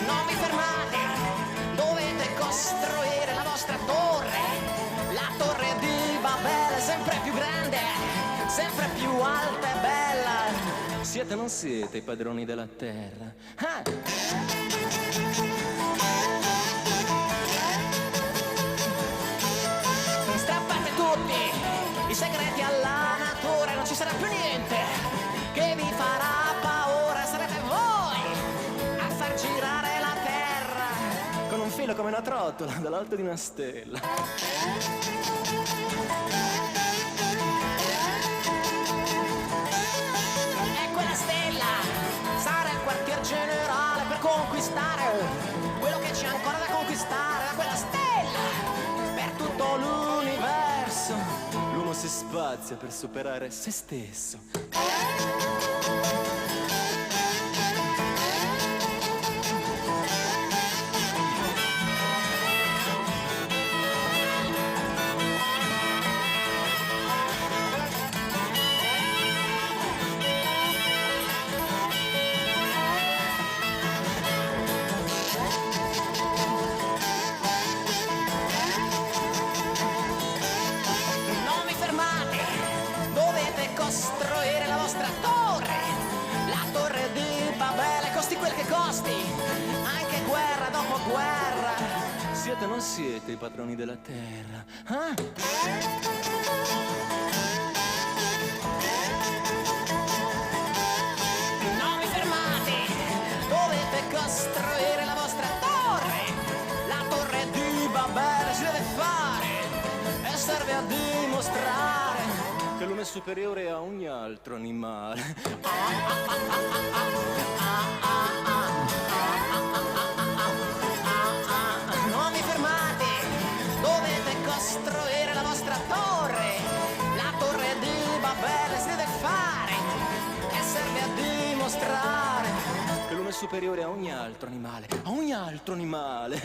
Non vi fermate, dovete costruire la vostra torre. La torre di Babele, sempre più grande, sempre più alta e bella. Siete o non siete i padroni della terra? Ah! Strappate tutti i segreti alla natura, non ci sarà più niente che vi farà paura. Sarete voi a far girare la terra Con un filo come una trottola dall'alto di una stella. e quella stella sarà il quartier generale per conquistare quello che c'è ancora da conquistare. Da quella stella per tutto l'universo L'uomo si spazia per superare se stesso. Non vi fermate, dovete costruire la vostra torre. La torre di Babele, costi quel che costi, anche guerra dopo guerra. Siete o non siete i padroni della terra? Ah! Non vi fermate, dovete costruire la vostra torre. La torre di Babele si deve fare e serve a dimostrare Che l'uomo è superiore a ogni altro animale. Non vi fermate, dovete costruire la vostra torre. La torre di Babele si deve fare e serve a dimostrare Che l'uomo è superiore a ogni altro animale. A ogni altro animale.